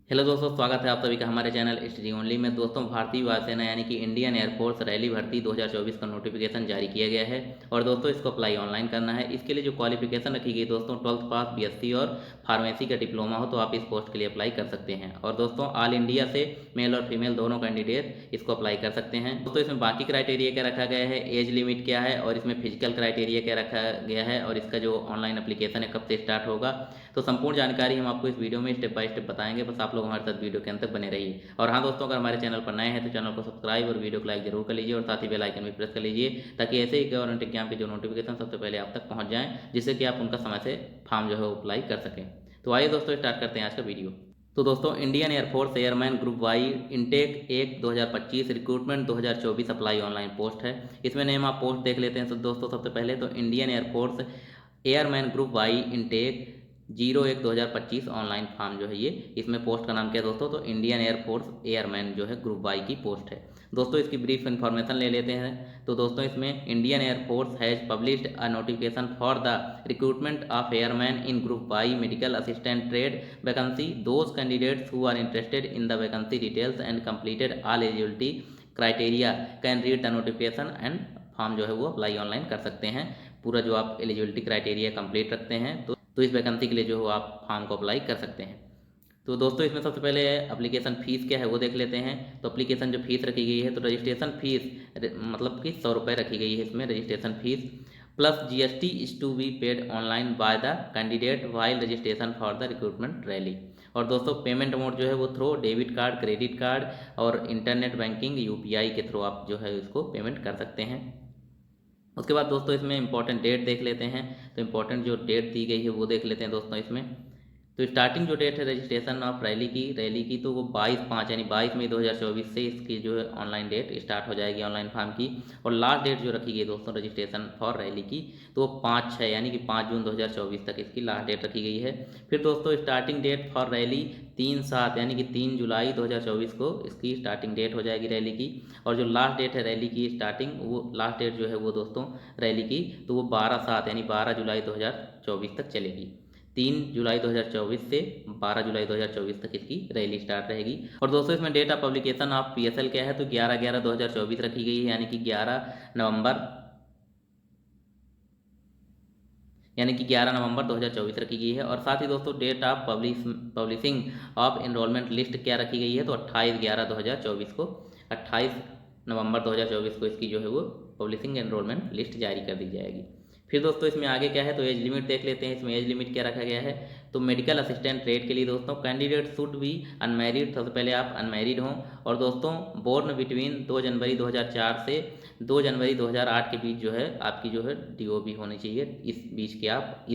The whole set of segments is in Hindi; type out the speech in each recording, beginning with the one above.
हेलो दोस्तों, स्वागत है आप सभी का हमारे चैनल स्टडी ओनली में। दोस्तों, भारतीय वायुसेना यानी कि इंडियन एयरफोर्स रैली भर्ती 2024 का नोटिफिकेशन जारी किया गया है और दोस्तों इसको अप्लाई ऑनलाइन करना है। इसके लिए जो क्वालिफिकेशन रखी गई दोस्तों, 12th पास बीएससी और फार्मेसी का डिप्लोमा हो तो आप इस पोस्ट के लिए अप्लाई कर सकते हैं। और दोस्तों, ऑल इंडिया से मेल और फीमेल दोनों कैंडिडेट इसको अप्लाई कर सकते हैं। दोस्तों, इसमें बाकी क्राइटेरिया क्या रखा गया है, एज लिमिट क्या है और इसमें फिजिकल क्राइटेरिया क्या रखा गया है और इसका जो ऑनलाइन एप्लीकेशन है कब से स्टार्ट होगा, तो संपूर्ण जानकारी हम आपको इस वीडियो में स्टेप बाय स्टेप बताएंगे। बस आप लोग हमारे साथ वीडियो के अंत तक बने रहिए। और हाँ दोस्तों, अगर हमारे चैनल पर नए हैं तो चैनल को सब्सक्राइब और वीडियो को लाइक जरूर कर लीजिए और साथ ही बेल आइकन भी प्रेस कर लीजिए ताकि ऐसे ही गवर्नमेंट एग्जाम के जो नोटिफिकेशन सबसे पहले आप तक पहुंच जाएं, जिससे कि आप उनका समय से फॉर्म जो है अप्लाई कर सकें। तो आइए दोस्तों, स्टार्ट करते हैं आज का वीडियो। तो दोस्तों, Indian air force airman group Y intake 1 2025 recruitment 2024 apply online post है। इसमें नेम आप पोस्ट देख लेते हैं। तो दोस्तों, सबसे पहले तो Indian air force airman group Y intake 01/2025 online form जो है ये, इसमें पोस्ट का नाम क्या है दोस्तों, तो इंडियन एयरफोर्स एयरमैन जो है ग्रुप वाई की पोस्ट है। दोस्तों, इसकी ब्रीफ इन्फॉर्मेशन ले लेते हैं। तो दोस्तों, इसमें Indian air force has published a notification for the recruitment of airman in group Y medical assistant trade vacancy. Those candidates who are interested in the vacancy details and completed all eligibility criteria can read the notification and form जो है वो अप्लाई ऑनलाइन कर सकते हैं। पूरा जो आप एलिजिबिलिटी क्राइटेरिया कंप्लीट रखते हैं तो इस वैकेंसी के लिए जो हो आप फॉर्म को अप्लाई कर सकते हैं। तो दोस्तों, इसमें सबसे पहले एप्लीकेशन फ़ीस क्या है वो देख लेते हैं। तो एप्लीकेशन जो फीस रखी गई है, तो रजिस्ट्रेशन फीस मतलब कि 100 रुपये रखी गई है इसमें registration fees, plus GST is to be paid online by the candidate while registration for the recruitment rally. और दोस्तों, पेमेंट मोड जो है वो through debit card, credit card और इंटरनेट बैंकिंग यूपीआई के थ्रू आप जो है इसको पेमेंट कर सकते हैं। उसके बाद दोस्तों, इसमें इंपॉर्टेंट डेट देख लेते हैं। तो इंपॉर्टेंट जो डेट दी गई है वो देख लेते हैं दोस्तों इसमें। तो स्टार्टिंग जो डेट है रजिस्ट्रेशन ऑफ रैली की तो वो 22/5 यानी 22 मई 2024 से इसकी जो है ऑनलाइन डेट स्टार्ट हो जाएगी ऑनलाइन फॉर्म की। और लास्ट डेट जो रखी गई दोस्तों रजिस्ट्रेशन फॉर रैली की, तो वो 5/6 यानी कि 5 जून 2024 तक इसकी लास्ट डेट रखी गई है। फिर दोस्तों, स्टार्टिंग डेट फॉर रैली 3/7 यानी कि 3 जुलाई 2024 को इसकी स्टार्टिंग डेट हो जाएगी रैली की। और जो लास्ट डेट है रैली की स्टार्टिंग, वो लास्ट डेट जो है वो दोस्तों रैली की, तो वो 12/7 यानी 12 जुलाई 2024 तक चलेगी। 3 जुलाई 2024 से 12 जुलाई 2024 तक इसकी रैली स्टार्ट रहेगी। और दोस्तों, इसमें date of publication of PSL क्या है, तो 11/11/2024 रखी गई है यानी कि 11 नवंबर, यानी कि 11 नवंबर 2024 रखी गई है। और साथ ही दोस्तों, date of publishing of enrolment list क्या रखी गई है, तो 28/11/2024 को, 28 नवंबर 2024 को इसकी जो है वो पब्लिशिंग एनरोलमेंट लिस्ट जारी कर दी जाएगी। फिर दोस्तों, इसमें आगे क्या है, तो एज लिमिट देख लेते हैं। इसमें एज लिमिट क्या रखा गया है, तो मेडिकल असिस्टेंट ट्रेड के लिए दोस्तों कैंडिडेट शुड बी अनमैरिड, सबसे पहले आप अनमैरिड हों। और दोस्तों, बोर्न बिटवीन 2 जनवरी 2004 से 2 जनवरी 2008 के बीच जो है आपकी जो है डीओबी होनी चाहिए। इस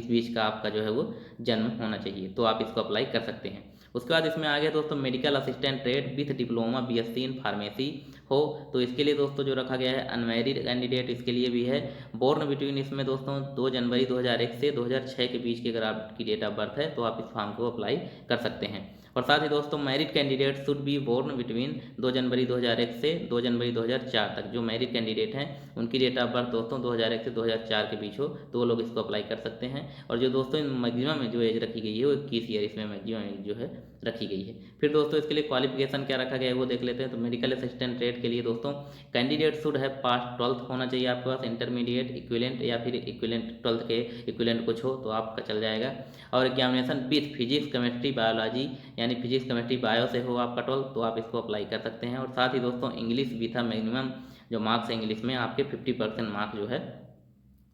बीच का आपका जो है वो जन्म होना चाहिए, तो आप इसको अप्लाई कर सकते हैं। उसके बाद इसमें आ गया दोस्तों medical assistant trade with diploma BSc in pharmacy हो, तो इसके लिए दोस्तों जो रखा गया है अनमैरिड कैंडिडेट, इसके लिए भी है। बोर्न बिटवीन इसमें दोस्तों 2 जनवरी 2001 से 2006 के बीच की अगर आपकी डेट ऑफ बर्थ है तो आप इस फॉर्म को अप्लाई कर सकते हैं। और साथ ही दोस्तों, married candidate should be born between 2 January 2001 से 2 जनवरी 2004 तक। जो मैरिड कैंडिडेट हैं उनकी डेट ऑफ बर्थ दोस्तों 2001 से 2004 के बीच हो तो वो लोग इसको अप्लाई कर सकते हैं। और जो दोस्तों मैक्सिमम जो एज रखी गई है वो 21 ईयर इसमें मैक्सिमम एज जो है रखी गई है। फिर दोस्तों, इसके लिए क्वालिफिकेशन क्या रखा गया है वो देख लेते हैं। तो मेडिकल असिस्टेंट ट्रेड के लिए दोस्तों कैंडिडेट शुड है पास 12th होना चाहिए आपके पास, इंटरमीडिएट इक्विलेंट या फिर इक्विलेंट 12th के इक्विलेंट कुछ हो तो आपका चल जाएगा। और examination with physics chemistry biology यानी फिजिक्स केमिस्ट्री बायो से हो आपका 12th तो आप इसको अप्लाई कर सकते हैं। और साथ ही दोस्तों, इंग्लिश विथ अ मिनिमम जो मार्क्स है इंग्लिश में आपके 50% मार्क्स जो है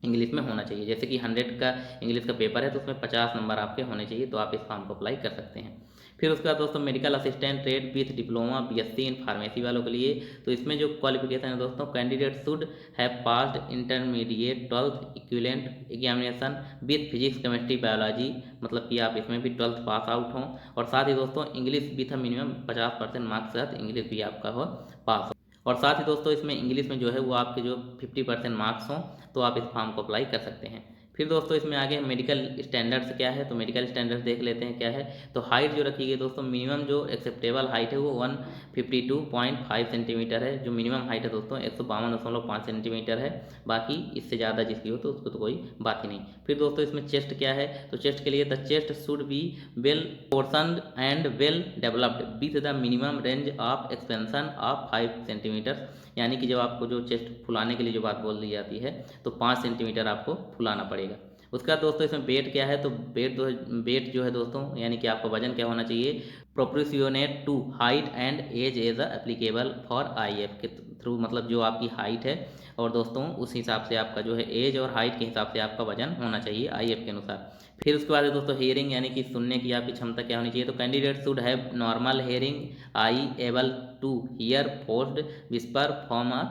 इंग्लिश में होना चाहिए। जैसे कि 100 का इंग्लिश का पेपर है तो उसमें 50 नंबर आपके होने चाहिए, तो आप इस फॉर्म को अप्लाई कर सकते हैं। फिर उसके बाद दोस्तों, medical assistant trade with diploma BSc in pharmacy वालों के लिए, तो इसमें जो क्वालिफिकेशन है दोस्तों, candidate should have passed intermediate 12th equivalent examination with physics chemistry biology, मतलब कि आप इसमें भी 12th पास आउट हों। और साथ ही दोस्तों, इंग्लिश विथ मिनिमम 50% मार्क्स के साथ इंग्लिश भी आपका हो पास हो। और साथ ही दोस्तों, इसमें इंग्लिश में जो है वो आपके जो 50% मार्क्स हों तो आप इस फॉर्म को अप्लाई कर सकते हैं। फिर दोस्तों इसमें आगे मेडिकल स्टैंडर्ड्स क्या है, तो मेडिकल स्टैंडर्ड्स देख लेते हैं क्या है। तो हाइट जो रखी गई दोस्तों, मिनिमम जो एक्सेप्टेबल हाइट है वो 152.5 सेंटीमीटर है। जो मिनिमम हाइट है दोस्तों 152.5 सेंटीमीटर है। बाकी इससे ज़्यादा जिसकी हो तो उसको तो कोई बात ही नहीं। फिर दोस्तों इसमें चेस्ट क्या है, तो चेस्ट के लिए the chest should be well proportioned and well developed with the minimum range of expansion of 5 centimetre. यानी कि जब आपको जो चेस्ट फुलाने के लिए जो बात बोल दी जाती है तो 5 सेंटीमीटर आपको फुलाना पड़ेगा। उसके बाद दोस्तों इसमें वेट क्या है, तो वेट जो है दोस्तों यानी कि आपका वजन क्या होना चाहिए, proportionate to height and age as applicable for IAF के थ्रू, मतलब जो आपकी हाइट है और दोस्तों उस हिसाब से आपका जो है एज और हाइट के हिसाब से आपका वजन होना चाहिए आईएफ के अनुसार। फिर उसके बाद दोस्तों हेयरिंग यानी कि सुनने की आपकी क्षमता क्या होनी चाहिए, तो candidate should have normal hearing I able to hear forced whisper from a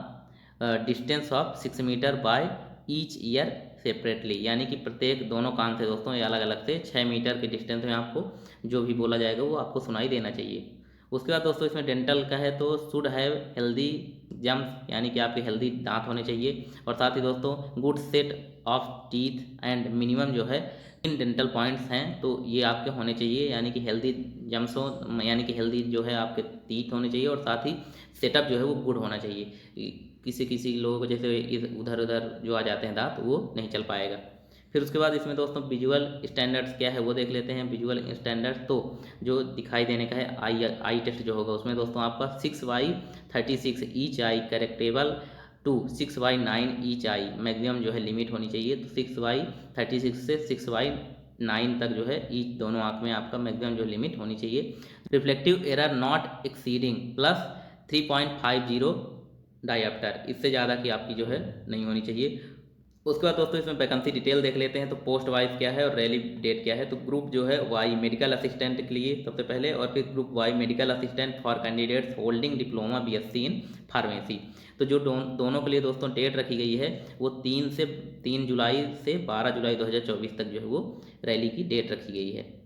distance of 6 metre by each ear separately. यानी कि प्रत्येक दोनों कान से दोस्तों ये अलग अलग से 6 मीटर के डिस्टेंस में आपको जो भी बोला जाएगा वो आपको सुनाई देना चाहिए। उसके बाद दोस्तों इसमें डेंटल का है, तो शुड हैव हेल्दी जम्स यानी कि आपके हेल्दी दांत होने चाहिए। और साथ ही दोस्तों good set of teeth and minimum जो है इन डेंटल पॉइंट्स हैं तो ये आपके होने चाहिए, यानी कि हेल्दी जम्स हो, यानी कि हेल्दी जो है आपके टीथ होने चाहिए और साथ ही सेटअप जो है वो गुड होना चाहिए। किसी किसी लोगों को जैसे उधर उधर जो आ जाते हैं दांत वो नहीं चल पाएगा। फिर उसके बाद इसमें दोस्तों विजुअल स्टैंडर्ड्स क्या है वो देख लेते हैं। विजुअल स्टैंडर्ड्स तो जो दिखाई देने का है आई टेस्ट जो होगा उसमें दोस्तों आपका 6/36 each eye correctable to 6/9 each eye maximum जो है लिमिट होनी चाहिए। तो 6/36 से 6/9 तक जो है ईच दोनों आँख में आपका मैक्सिमम जो लिमिट होनी चाहिए। Reflective error not exceeding +3.50 dioptre, इससे ज़्यादा की आपकी जो है नहीं होनी चाहिए। उसके बाद दोस्तों इसमें वैकेंसी डिटेल देख लेते हैं। तो पोस्ट वाइज क्या है और रैली डेट क्या है। तो ग्रुप जो है वाई मेडिकल असिस्टेंट के लिए सबसे पहले, और फिर group Y medical assistant for candidates holding diploma BSc in pharmacy. तो जो दोनों के लिए दोस्तों डेट रखी गई है वो 3 जुलाई से 12 जुलाई 2024 तक जो है वो रैली की डेट रखी गई है।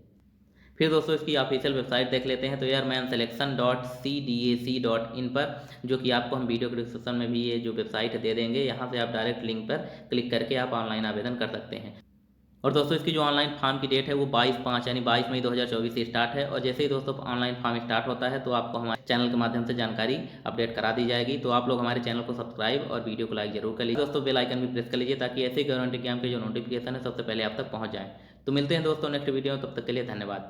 फिर दोस्तों इसकी ऑफिशियल वेबसाइट देख लेते हैं। तो airmanselection.cdac.in पर, जो कि आपको हम वीडियो के डिस्क्रिप्शन में भी ये जो वेबसाइट है दे देंगे, यहाँ से आप डायरेक्ट लिंक पर क्लिक करके आप ऑनलाइन आवेदन कर सकते हैं। और दोस्तों इसकी जो ऑनलाइन फॉर्म की डेट है वो 22/5 यानी 22 मई 2024 से स्टार्ट है। और जैसे ही दोस्तों ऑनलाइन फॉर्म स्टार्ट होता है तो आपको हमारे चैनल के माध्यम से जानकारी अपडेट करा दी जाएगी। तो आप लोग हमारे चैनल को सब्सक्राइब और वीडियो को लाइक जरूर कर लीजिए दोस्तों। बेल आइकन भी प्रेस कर लीजिए ताकि ऐसे गवर्नमेंट एग्जाम के जो नोटिफिकेशन है सबसे पहले आप तक पहुँच जाए। तो मिलते हैं दोस्तों नेक्स्ट वीडियो में, तब तक के लिए धन्यवाद।